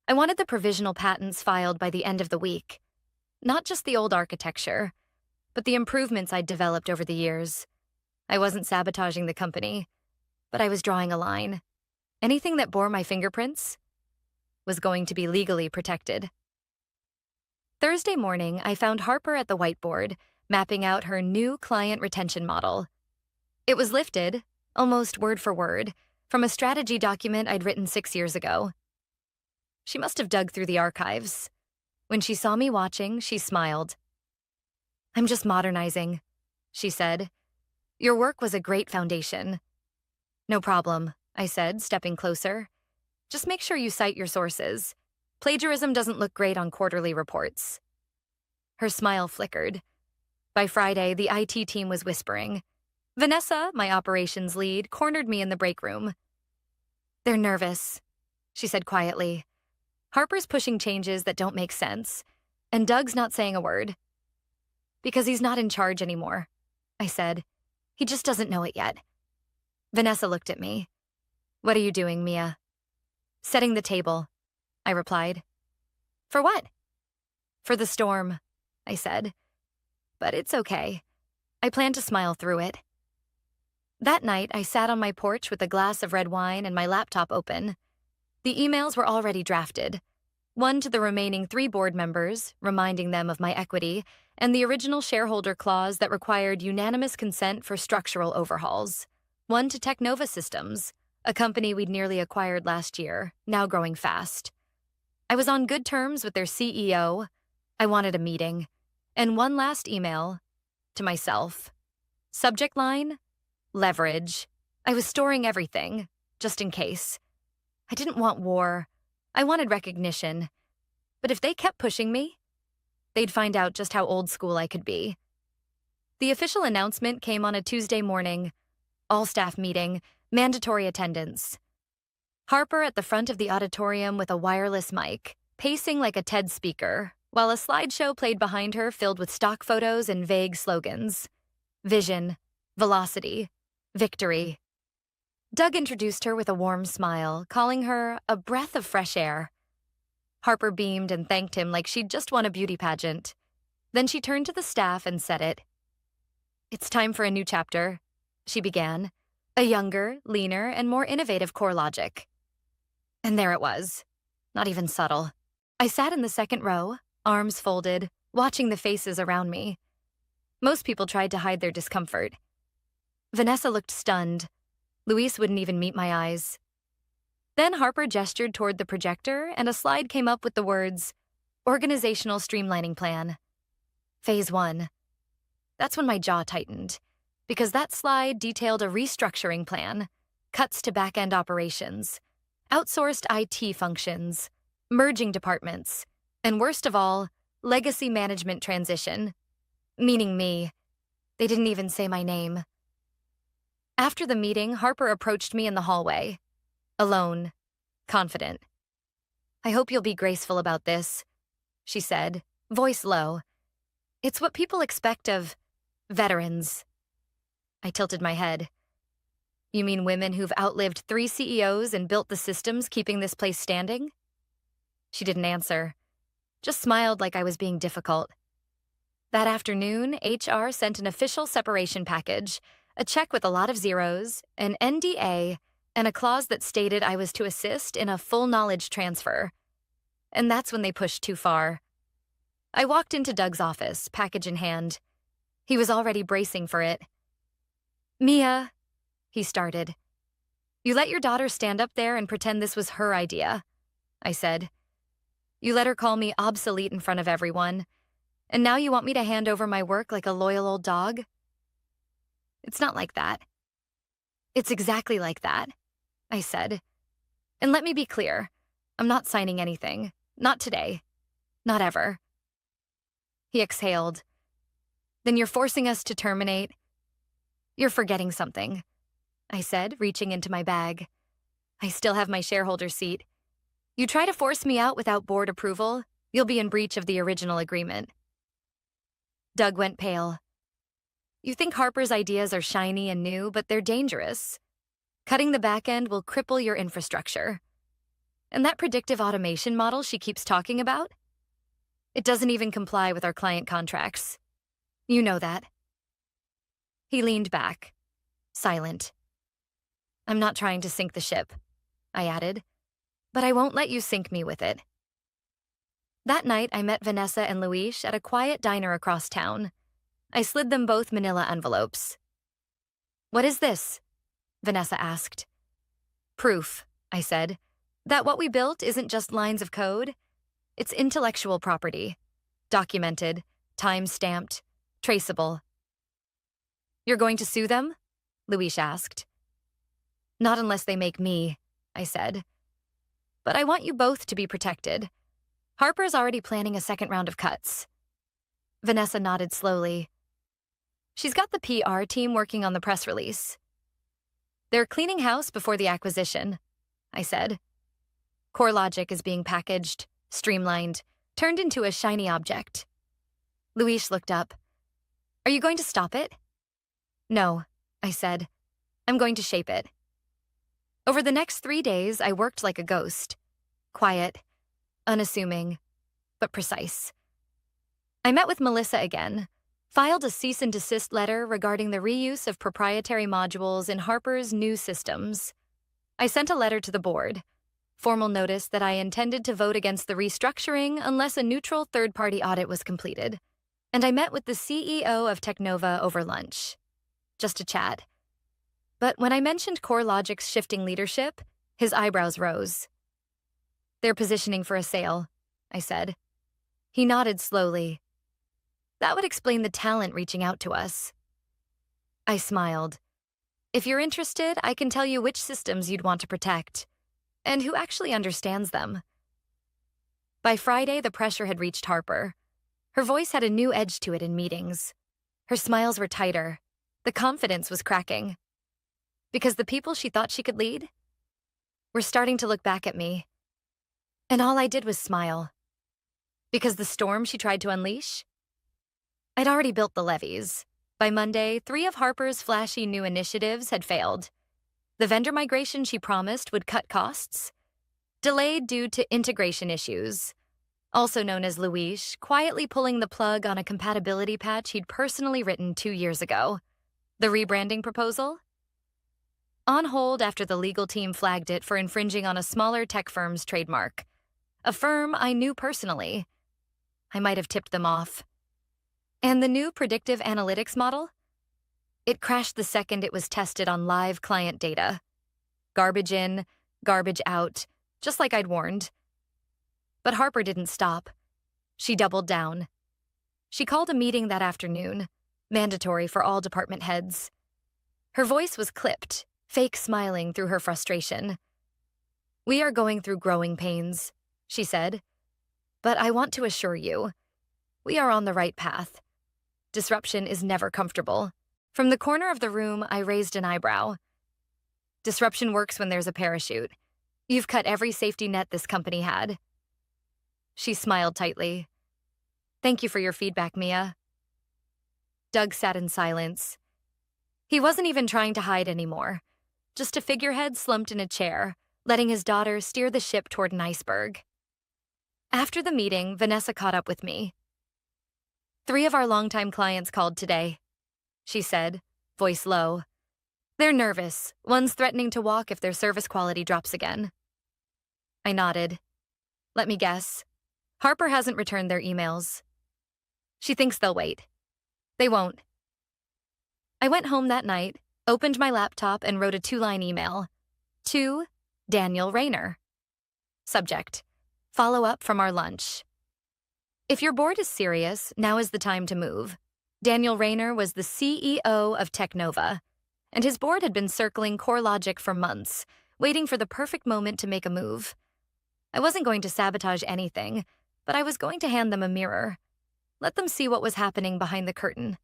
I wanted the provisional patents filed by the end of the week. Not just the old architecture, but the improvements I'd developed over the years. I wasn't sabotaging the company, but I was drawing a line. Anything that bore my fingerprints was going to be legally protected. Thursday morning, I found Harper at the whiteboard, mapping out her new client retention model. It was lifted, almost word for word, from a strategy document I'd written 6 years ago. She must have dug through the archives. When she saw me watching, she smiled. I'm just modernizing, she said. Your work was a great foundation. No problem, I said, stepping closer. Just make sure you cite your sources. Plagiarism doesn't look great on quarterly reports. Her smile flickered. By Friday, the IT team was whispering. Vanessa, my operations lead, cornered me in the break room. They're nervous, she said quietly. Harper's pushing changes that don't make sense, and Doug's not saying a word. Because he's not in charge anymore, I said. He just doesn't know it yet. Vanessa looked at me. What are you doing, Mia? Setting the table, I replied. For what? For the storm, I said. But it's okay. I plan to smile through it. That night, I sat on my porch with a glass of red wine and my laptop open. The emails were already drafted. One to the remaining 3 board members, reminding them of my equity, and the original shareholder clause that required unanimous consent for structural overhauls. One to Technova Systems, a company we'd nearly acquired last year, now growing fast. I was on good terms with their CEO. I wanted a meeting. And one last email to myself. Subject line, leverage. I was storing everything, just in case. I didn't want war. I wanted recognition. But if they kept pushing me, they'd find out just how old school I could be. The official announcement came on a Tuesday morning. All-staff meeting, mandatory attendance. Harper at the front of the auditorium with a wireless mic, pacing like a TED speaker, while a slideshow played behind her filled with stock photos and vague slogans. Vision, velocity, victory. Doug introduced her with a warm smile, calling her a breath of fresh air. Harper beamed and thanked him like she'd just won a beauty pageant. Then she turned to the staff and said it. It's time for a new chapter, she began. A younger, leaner, and more innovative CoreLogic. And there it was. Not even subtle. I sat in the second row, arms folded, watching the faces around me. Most people tried to hide their discomfort. Vanessa looked stunned. Luis wouldn't even meet my eyes. Then Harper gestured toward the projector, and a slide came up with the words, Organizational Streamlining Plan. Phase 1. That's when my jaw tightened, because that slide detailed a restructuring plan, cuts to back-end operations, outsourced IT functions, merging departments, and worst of all, legacy management transition. Meaning me. They didn't even say my name. After the meeting, Harper approached me in the hallway. Alone. Confident. I hope you'll be graceful about this, she said, voice low. It's what people expect of veterans. I tilted my head. You mean women who've outlived 3 CEOs and built the systems keeping this place standing? She didn't answer, just smiled like I was being difficult. That afternoon, HR sent an official separation package, a check with a lot of zeros, an NDA, and a clause that stated I was to assist in a full knowledge transfer. And that's when they pushed too far. I walked into Doug's office, package in hand. He was already bracing for it. Mia, he started. You let your daughter stand up there and pretend this was her idea, I said. You let her call me obsolete in front of everyone, and now you want me to hand over my work like a loyal old dog? It's not like that. It's exactly like that, I said. And let me be clear, I'm not signing anything. Not today. Not ever. He exhaled. Then you're forcing us to terminate. You're forgetting something, I said, reaching into my bag. I still have my shareholder seat. You try to force me out without board approval, you'll be in breach of the original agreement. Doug went pale. You think Harper's ideas are shiny and new, but they're dangerous. Cutting the back end will cripple your infrastructure. And that predictive automation model she keeps talking about? It doesn't even comply with our client contracts. You know that. He leaned back, silent. I'm not trying to sink the ship, I added, but I won't let you sink me with it. That night, I met Vanessa and Luis at a quiet diner across town. I slid them both manila envelopes. What is this? Vanessa asked. Proof, I said, that what we built isn't just lines of code. It's intellectual property. Documented, time-stamped, traceable. You're going to sue them? Luis asked. Not unless they make me, I said. But I want you both to be protected. Harper's already planning a second round of cuts. Vanessa nodded slowly. She's got the PR team working on the press release. They're cleaning house before the acquisition, I said. CoreLogic is being packaged, streamlined, turned into a shiny object. Luis looked up. Are you going to stop it? No, I said. I'm going to shape it. Over the next 3 days, I worked like a ghost. Quiet, unassuming, but precise. I met with Melissa again, filed a cease and desist letter regarding the reuse of proprietary modules in Harper's new systems. I sent a letter to the board, formal notice that I intended to vote against the restructuring unless a neutral third-party audit was completed, and I met with the CEO of Technova over lunch. Just a chat. But when I mentioned CoreLogic's shifting leadership, his eyebrows rose. They're positioning for a sale, I said. He nodded slowly. That would explain the talent reaching out to us. I smiled. If you're interested, I can tell you which systems you'd want to protect, and who actually understands them. By Friday, the pressure had reached Harper. Her voice had a new edge to it in meetings. Her smiles were tighter. The confidence was cracking. Because the people she thought she could lead were starting to look back at me. And all I did was smile. Because the storm she tried to unleash? I'd already built the levees. By Monday, 3 of Harper's flashy new initiatives had failed. The vendor migration she promised would cut costs. Delayed due to integration issues. Also known as Luis, quietly pulling the plug on a compatibility patch he'd personally written 2 years ago. The rebranding proposal? On hold after the legal team flagged it for infringing on a smaller tech firm's trademark. A firm I knew personally. I might have tipped them off. And the new predictive analytics model? It crashed the second it was tested on live client data. Garbage in, garbage out, just like I'd warned. But Harper didn't stop. She doubled down. She called a meeting that afternoon, mandatory for all department heads. Her voice was clipped, fake smiling through her frustration. "We are going through growing pains," she said. "But I want to assure you, we are on the right path. Disruption is never comfortable." From the corner of the room, I raised an eyebrow. "Disruption works when there's a parachute. You've cut every safety net this company had." She smiled tightly. "Thank you for your feedback, Mia." Doug sat in silence. He wasn't even trying to hide anymore, just a figurehead slumped in a chair, letting his daughter steer the ship toward an iceberg. After the meeting, Vanessa caught up with me. "3 of our longtime clients called today," she said, voice low. "They're nervous. One's threatening to walk if their service quality drops again." I nodded. "Let me guess. Harper hasn't returned their emails. She thinks they'll wait. They won't." I went home that night, opened my laptop, and wrote a 2-line email. To Daniel Rayner. Subject: Follow up from our lunch. If your board is serious, now is the time to move. Daniel Rayner was the CEO of Technova, and his board had been circling CoreLogic for months, waiting for the perfect moment to make a move. I wasn't going to sabotage anything, but I was going to hand them a mirror. Let them see what was happening behind the curtain.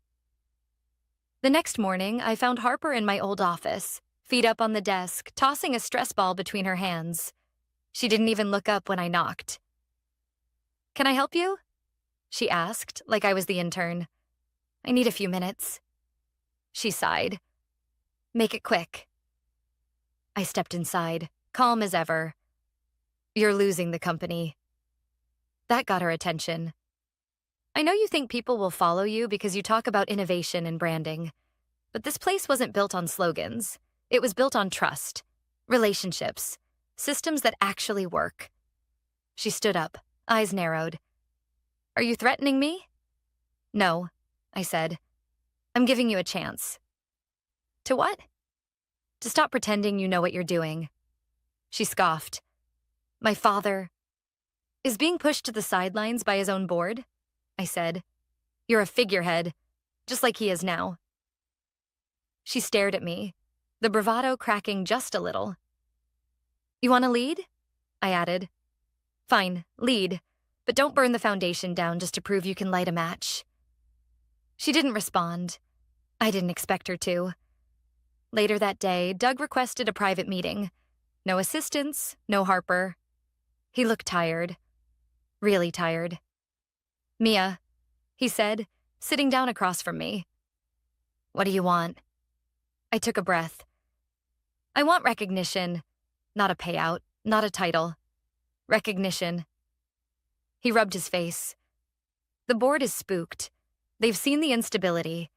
The next morning, I found Harper in my old office, feet up on the desk, tossing a stress ball between her hands. She didn't even look up when I knocked. "Can I help you?" she asked, like I was the intern. "I need a few minutes." She sighed. "Make it quick." I stepped inside, calm as ever. "You're losing the company." That got her attention. "I know you think people will follow you because you talk about innovation and branding, but this place wasn't built on slogans. It was built on trust, relationships, systems that actually work." She stood up, eyes narrowed. "Are you threatening me?" "No," I said. "I'm giving you a chance." "To what?" "To stop pretending you know what you're doing." She scoffed. "My father is being pushed to the sidelines by his own board," I said. "You're a figurehead, just like he is now." She stared at me, the bravado cracking just a little. "You want to lead?" I added. "Fine, lead, but don't burn the foundation down just to prove you can light a match." She didn't respond. I didn't expect her to. Later that day, Doug requested a private meeting. No assistants, no Harper. He looked tired. Really tired. "Mia," he said, sitting down across from me. "What do you want?" I took a breath. "I want recognition. Not a payout, not a title. Recognition." He rubbed his face. "The board is spooked. They've seen the instability.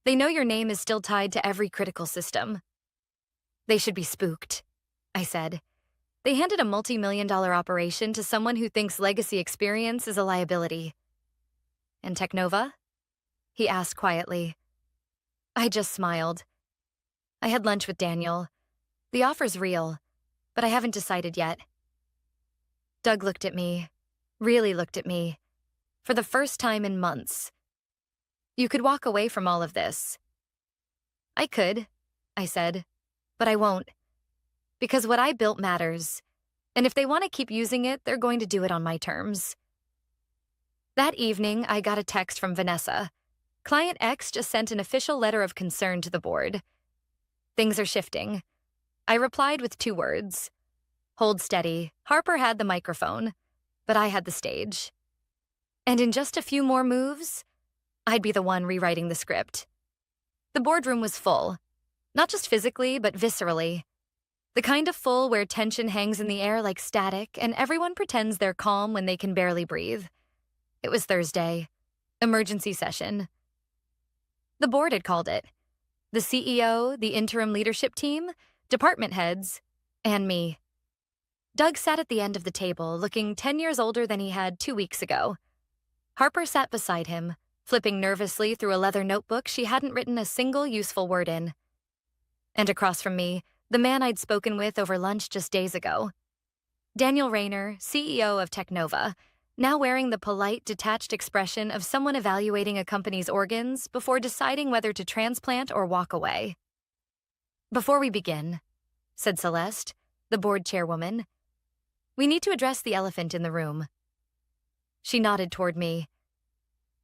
They know your name is still tied to every critical system." "They should be spooked," I said. "They handed a multi-million-dollar operation to someone who thinks legacy experience is a liability." "And Technova?" he asked quietly. I just smiled. "I had lunch with Daniel. The offer's real, but I haven't decided yet." Doug looked at me, really looked at me, for the first time in months. "You could walk away from all of this." "I could," I said, "but I won't. Because what I built matters, and if they want to keep using it, they're going to do it on my terms." That evening, I got a text from Vanessa. Client X just sent an official letter of concern to the board. "Things are shifting." I replied with 2 words. "Hold steady." Harper had the microphone, but I had the stage. And in just a few more moves, I'd be the one rewriting the script. The boardroom was full, not just physically, but viscerally. The kind of full where tension hangs in the air like static and everyone pretends they're calm when they can barely breathe. It was Thursday. Emergency session. The board had called it. The CEO, the interim leadership team, department heads, and me. Doug sat at the end of the table, looking 10 years older than he had 2 weeks ago. Harper sat beside him, flipping nervously through a leather notebook she hadn't written a single useful word in. And across from me, the man I'd spoken with over lunch just days ago. Daniel Rayner, CEO of Technova, now wearing the polite, detached expression of someone evaluating a company's organs before deciding whether to transplant or walk away. "Before we begin," said Celeste, the board chairwoman, "we need to address the elephant in the room." She nodded toward me.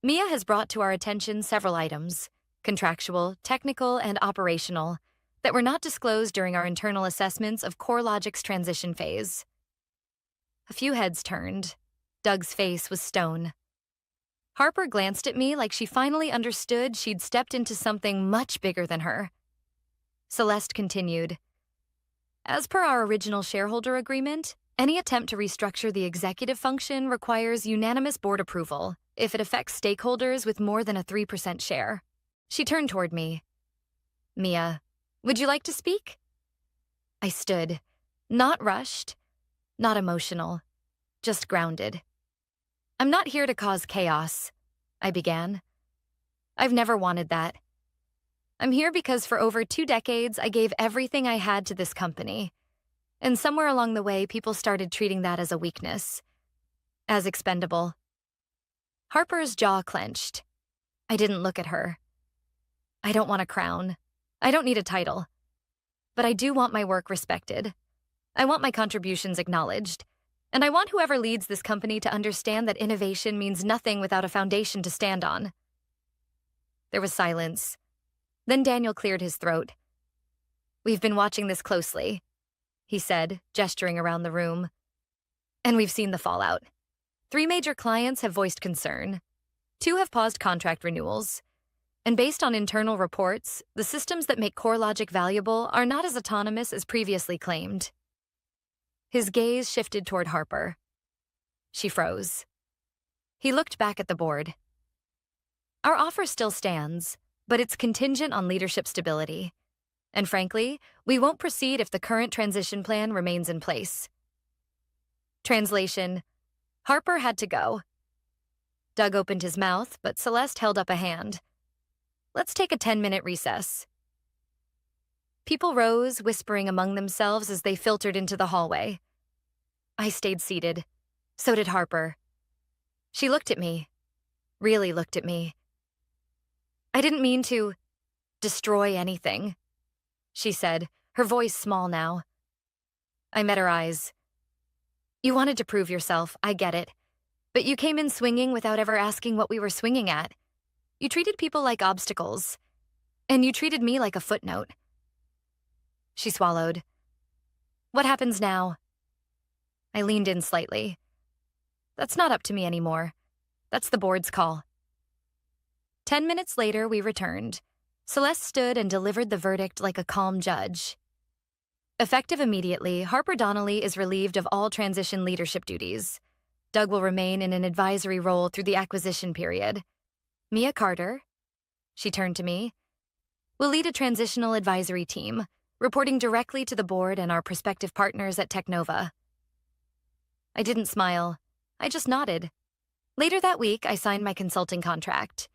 "Mia has brought to our attention several items, contractual, technical, and operational, that were not disclosed during our internal assessments of CoreLogic's transition phase." A few heads turned. Doug's face was stone. Harper glanced at me like she finally understood she'd stepped into something much bigger than her. Celeste continued, "As per our original shareholder agreement, any attempt to restructure the executive function requires unanimous board approval if it affects stakeholders with more than a 3% share." She turned toward me. "Mia, would you like to speak?" I stood, not rushed, not emotional, just grounded. "I'm not here to cause chaos," I began. "I've never wanted that. I'm here because for over 2 decades, I gave everything I had to this company. And somewhere along the way, people started treating that as a weakness, as expendable." Harper's jaw clenched. I didn't look at her. "I don't want a crown. I don't need a title. But I do want my work respected. I want my contributions acknowledged. And I want whoever leads this company to understand that innovation means nothing without a foundation to stand on." There was silence. Then Daniel cleared his throat. "We've been watching this closely," he said, gesturing around the room. "And we've seen the fallout. 3 major clients have voiced concern. 2 have paused contract renewals. And based on internal reports, the systems that make CoreLogic valuable are not as autonomous as previously claimed." His gaze shifted toward Harper. She froze. He looked back at the board. "Our offer still stands, but it's contingent on leadership stability. And frankly, we won't proceed if the current transition plan remains in place." Translation: Harper had to go. Doug opened his mouth, but Celeste held up a hand. "Let's take a 10-minute recess." People rose, whispering among themselves as they filtered into the hallway. I stayed seated. So did Harper. She looked at me. Really looked at me. "I didn't mean to destroy anything," she said, her voice small now. I met her eyes. "You wanted to prove yourself, I get it. But you came in swinging without ever asking what we were swinging at. You treated people like obstacles. And you treated me like a footnote." She swallowed. "What happens now?" I leaned in slightly. "That's not up to me anymore. That's the board's call." 10 minutes later, we returned. Celeste stood and delivered the verdict like a calm judge. Effective immediately, Harper Donnelly is relieved of all transition leadership duties. Doug will remain in an advisory role through the acquisition period. Mia Carter, she turned to me, will lead a transitional advisory team, reporting directly to the board and our prospective partners at Technova. I didn't smile. I just nodded. Later that week, I signed my consulting contract.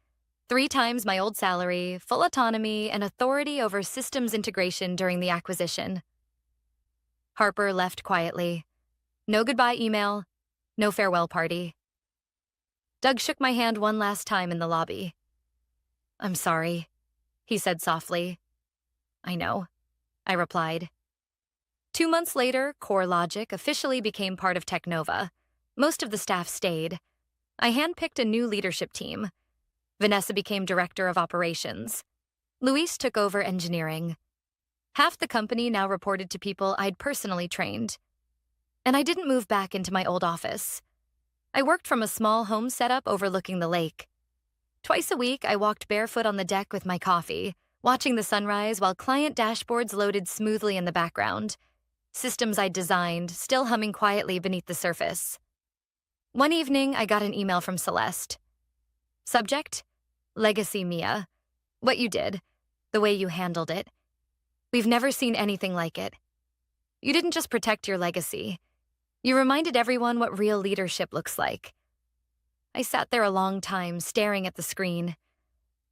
3 times my old salary, full autonomy, and authority over systems integration during the acquisition. Harper left quietly. No goodbye email, no farewell party. Doug shook my hand one last time in the lobby. "I'm sorry," he said softly. "I know," I replied. 2 months later, CoreLogic officially became part of Technova. Most of the staff stayed. I handpicked a new leadership team. Vanessa became director of operations. Luis took over engineering. Half the company now reported to people I'd personally trained. And I didn't move back into my old office. I worked from a small home setup overlooking the lake. Twice a week, I walked barefoot on the deck with my coffee, watching the sunrise while client dashboards loaded smoothly in the background. Systems I'd designed, still humming quietly beneath the surface. One evening, I got an email from Celeste. Subject: Legacy Mia. What you did. The way you handled it. We've never seen anything like it. You didn't just protect your legacy. You reminded everyone what real leadership looks like. I sat there a long time, staring at the screen.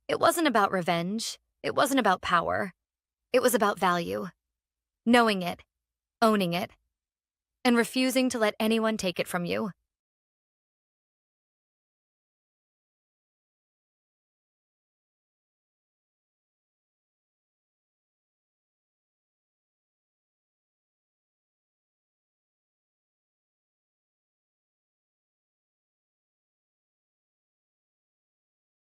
It wasn't about revenge. It wasn't about power. It was about value. Knowing it, owning it, and refusing to let anyone take it from you.